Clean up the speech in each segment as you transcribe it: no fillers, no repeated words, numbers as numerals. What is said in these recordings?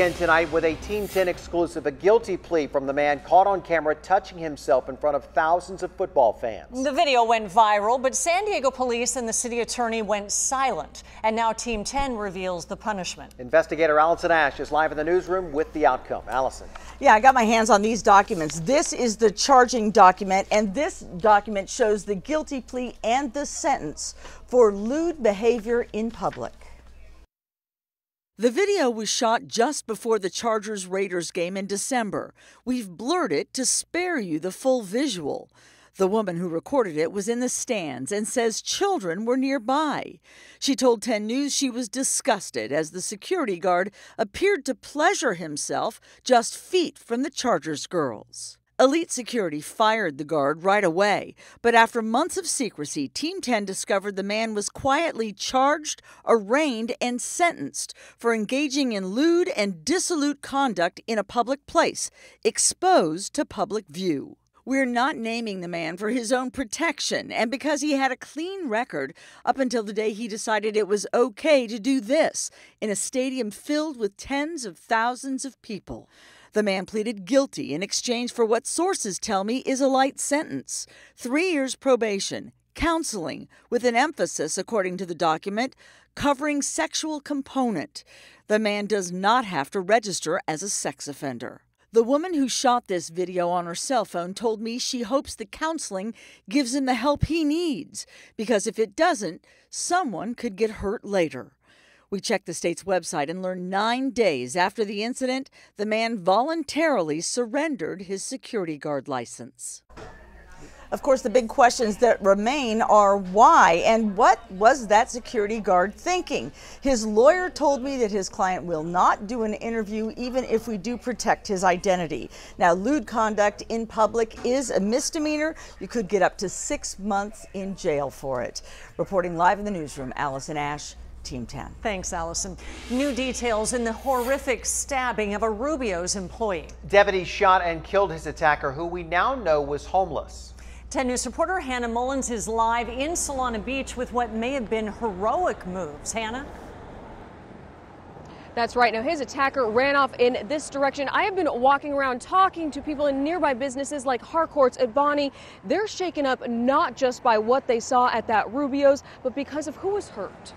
And tonight with a Team 10 exclusive, a guilty plea from the man caught on camera touching himself in front of thousands of football fans. The video went viral, but San Diego police and the city attorney went silent. And now Team 10 reveals the punishment. Investigator Allison Ash is live in the newsroom with the outcome. Allison. Yeah, I got my hands on these documents. This is the charging document, and this document shows the guilty plea and the sentence for lewd behavior in public. The video was shot just before the Chargers-Raiders game in December. We've blurred it to spare you the full visual. The woman who recorded it was in the stands and says children were nearby. She told 10 News she was disgusted as the security guard appeared to pleasure himself just feet from the Chargers girls. Elite Security fired the guard right away, but after months of secrecy, Team 10 discovered the man was quietly charged, arraigned, and sentenced for engaging in lewd and dissolute conduct in a public place, exposed to public view. We're not naming the man for his own protection and because he had a clean record up until the day he decided it was okay to do this in a stadium filled with tens of thousands of people. The man pleaded guilty in exchange for what sources tell me is a light sentence. 3 years probation, counseling, with an emphasis, according to the document, covering sexual component. The man does not have to register as a sex offender. The woman who shot this video on her cell phone told me she hopes the counseling gives him the help he needs, because if it doesn't, someone could get hurt later. We checked the state's website and learned 9 days after the incident, the man voluntarily surrendered his security guard license. Of course, the big questions that remain are why and what was that security guard thinking? His lawyer told me that his client will not do an interview even if we do protect his identity. Now, lewd conduct in public is a misdemeanor. You could get up to 6 months in jail for it. Reporting live in the newsroom, Allison Ash, Team 10. Thanks, Allison. New details in the horrific stabbing of a Rubios employee. Deputies shot and killed his attacker, who we now know was homeless. 10 News reporter Hannah Mullins is live in Solana Beach with what may have been heroic moves. Hannah? That's right. Now, his attacker ran off in this direction. I have been walking around talking to people in nearby businesses like Harcourt's at Bonnie. They're shaken up not just by what they saw at that Rubios, but because of who was hurt.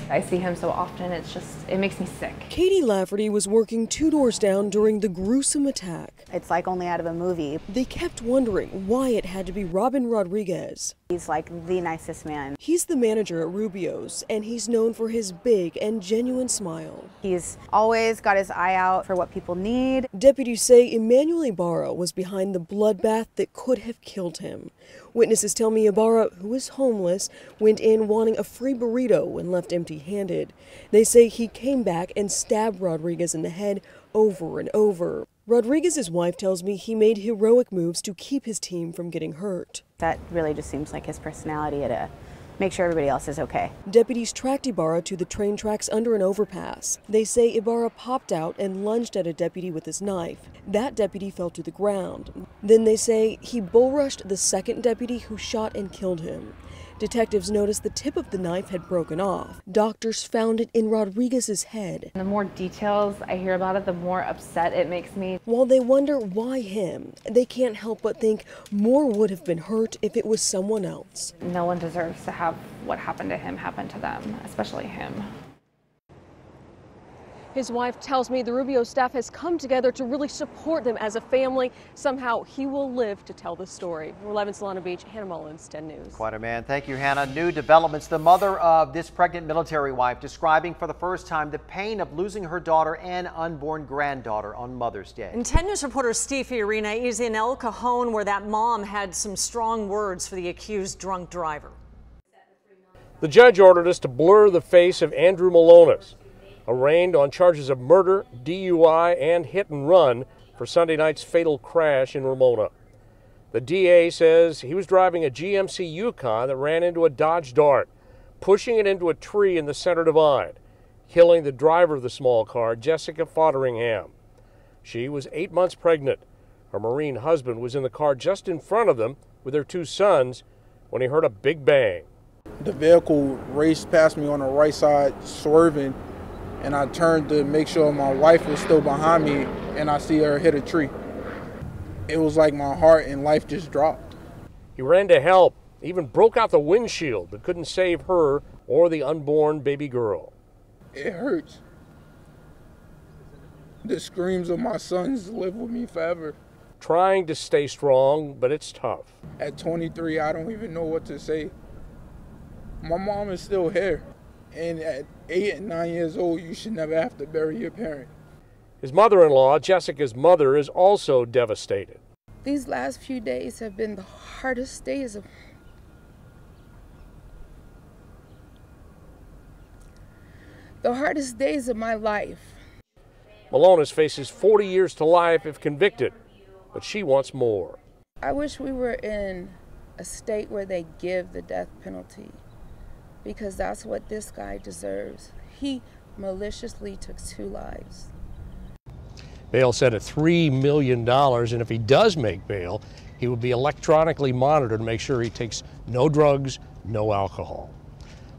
I see him so often, it makes me sick. Katie Lafferty was working 2 doors down during the gruesome attack. It's like only out of a movie. They kept wondering why it had to be Robin Rodriguez. He's like the nicest man. He's the manager at Rubios, and he's known for his big and genuine smile. He's always got his eye out for what people need. Deputies say Emmanuel Ibarra was behind the bloodbath that could have killed him. Witnesses tell me Ibarra, who is homeless, went in wanting a free burrito and left empty-handed. They say he came back and stabbed Rodriguez in the head over and over. Rodriguez's wife tells me he made heroic moves to keep his team from getting hurt. That really just seems like his personality to make sure everybody else is okay. Deputies tracked Ibarra to the train tracks under an overpass. They say Ibarra popped out and lunged at a deputy with his knife. That deputy fell to the ground. Then they say he bull rushed the second deputy who shot and killed him. Detectives noticed the tip of the knife had broken off. Doctors found it in Rodriguez's head. The more details I hear about it, the more upset it makes me. While they wonder why him, they can't help but think more would have been hurt if it was someone else. No one deserves to have what happened to him happen to them, especially him. His wife tells me the Rubio staff has come together to really support them as a family. Somehow he will live to tell the story. We're live in Solana Beach. Hannah Mullins, 10 News. Quite a man. Thank you, Hannah. New developments. The mother of this pregnant military wife describing for the first time the pain of losing her daughter and unborn granddaughter on Mother's Day. And 10 News reporter Steve Fiorina is in El Cajon, where that mom had some strong words for the accused drunk driver. The judge ordered us to blur the face of Andrew Malonis, arraigned on charges of murder, DUI, and hit and run for Sunday night's fatal crash in Ramona. The DA says he was driving a GMC Yukon that ran into a Dodge Dart, pushing it into a tree in the center divide, killing the driver of the small car, Jessica Fodderingham. She was 8 months pregnant. Her Marine husband was in the car just in front of them with their 2 sons when he heard a big bang. The vehicle raced past me on the right side, swerving, and I turned to make sure my wife was still behind me, and I see her hit a tree. It was like my heart and life just dropped. He ran to help, even broke out the windshield, but couldn't save her or the unborn baby girl. It hurts. The screams of my sons live with me forever. Trying to stay strong, but it's tough. At 23, I don't even know what to say. My mom is still here. And at 8 and 9 years old, you should never have to bury your parent. His mother-in-law, Jessica's mother, is also devastated. These last few days have been the hardest days of my life. Malonis faces 40 years to life if convicted, but she wants more. I wish we were in a state where they give the death penalty, because that's what this guy deserves. He maliciously took 2 lives. Bail set at $3 million, and if he does make bail, he will be electronically monitored to make sure he takes no drugs, no alcohol.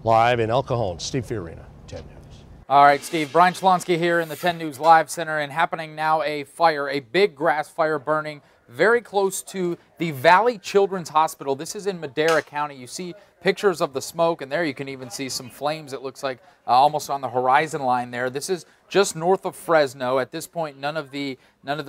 Live in El Cajon, Steve Fiorina, 10 News. All right, Steve. Brian Schlonsky here in the 10 News Live Center, and happening now a fire, a big grass fire burning very close to the Valley Children's Hospital. This is in Madera County. You see pictures of the smoke, and there you can even see some flames. It looks like almost on the horizon line there. This is just north of Fresno. At this point, none of the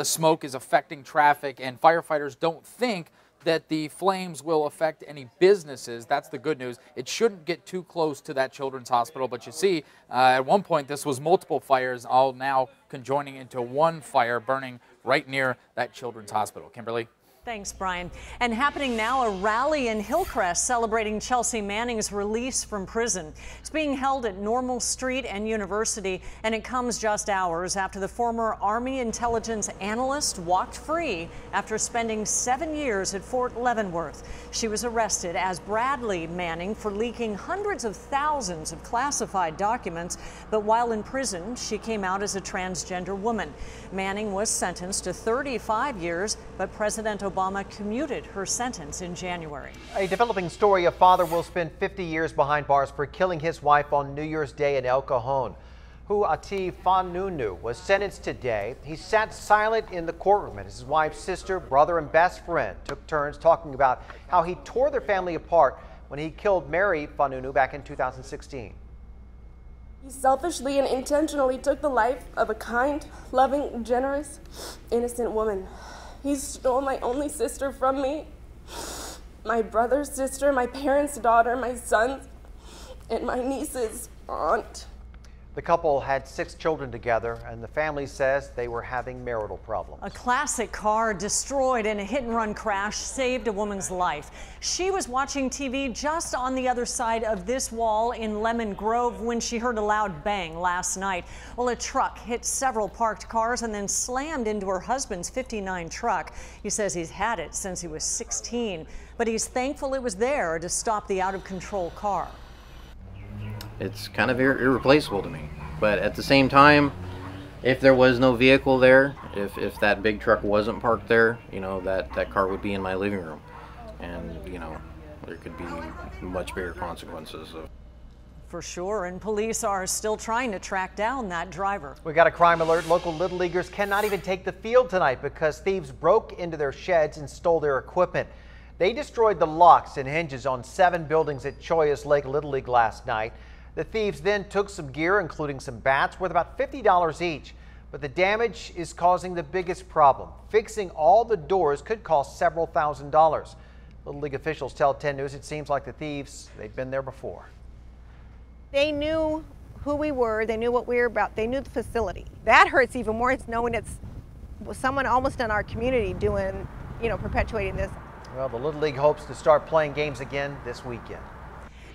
smoke is affecting traffic, and firefighters don't think that the flames will affect any businesses. That's the good news. It shouldn't get too close to that children's hospital, but you see, at one point this was multiple fires, all now conjoining into one fire burning right near that children's hospital. Kimberly? Thanks, Brian. And happening now, a rally in Hillcrest celebrating Chelsea Manning's release from prison. It's being held at Normal Street and University, and it comes just hours after the former Army intelligence analyst walked free after spending 7 years at Fort Leavenworth. She was arrested as Bradley Manning for leaking hundreds of thousands of classified documents, but while in prison, she came out as a transgender woman. Manning was sentenced to 35 years, but President Obama commuted her sentence in January. A developing story: a father will spend 50 years behind bars for killing his wife on New Year's Day in El Cajon. Ati Fanunu was sentenced today. He sat silent in the courtroom, and his wife's sister, brother, and best friend took turns talking about how he tore their family apart when he killed Mary Fanunu back in 2016. He selfishly and intentionally took the life of a kind, loving, generous, innocent woman. He stole my only sister from me, my brother's sister, my parents' daughter, my son's, and my niece's aunt. The couple had 6 children together, and the family says they were having marital problems. A classic car destroyed in a hit-and-run crash saved a woman's life. She was watching TV just on the other side of this wall in Lemon Grove when she heard a loud bang last night. Well, a truck hit several parked cars and then slammed into her husband's '59 truck. He says he's had it since he was 16, but he's thankful it was there to stop the out-of-control car. It's kind of irreplaceable to me, but at the same time, if there was no vehicle there, if that big truck wasn't parked there, you know, that car would be in my living room, and you know, there could be much bigger consequences. For sure, and police are still trying to track down that driver. We got a crime alert. Local Little Leaguers cannot even take the field tonight because thieves broke into their sheds and stole their equipment. They destroyed the locks and hinges on 7 buildings at Choyas Lake Little League last night. The thieves then took some gear, including some bats, worth about $50 each. But the damage is causing the biggest problem. Fixing all the doors could cost several $1,000s. Little League officials tell 10 News it seems like the thieves, they've been there before. They knew who we were. They knew what we were about. They knew the facility. That hurts even more. It's knowing it's someone almost in our community doing, you know, perpetuating this. Well, the Little League hopes to start playing games again this weekend.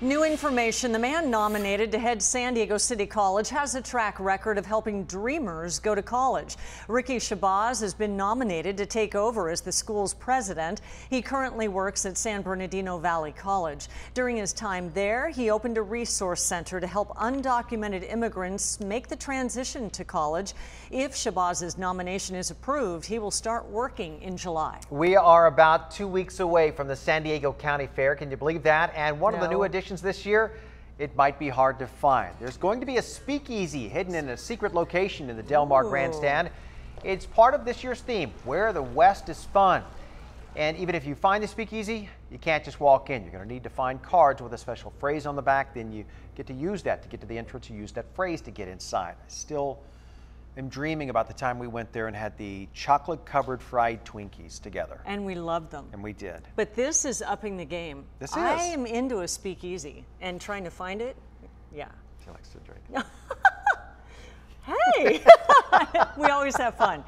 New information: the man nominated to head San Diego City College has a track record of helping dreamers go to college. Ricky Shabazz has been nominated to take over as the school's president. He currently works at San Bernardino Valley College. During his time there, he opened a resource center to help undocumented immigrants make the transition to college. If Shabazz's nomination is approved, he will start working in July. We are about 2 weeks away from the San Diego County Fair. Can you believe that? And one of the new additions this year it might be hard to find. There's going to be a speakeasy hidden in a secret location in the Del Mar Grandstand. It's part of this year's theme, Where the West is Fun. And even if you find the speakeasy, you can't just walk in. You're going to need to find cards with a special phrase on the back. Then you get to use that to get to the entrance. You use that phrase to get inside. I still am dreaming about the time we went there and had the chocolate-covered fried Twinkies together. And we loved them. And we did. But this is upping the game. This is. I am into a speakeasy and trying to find it. Yeah. She likes to drink. Hey! We always have fun.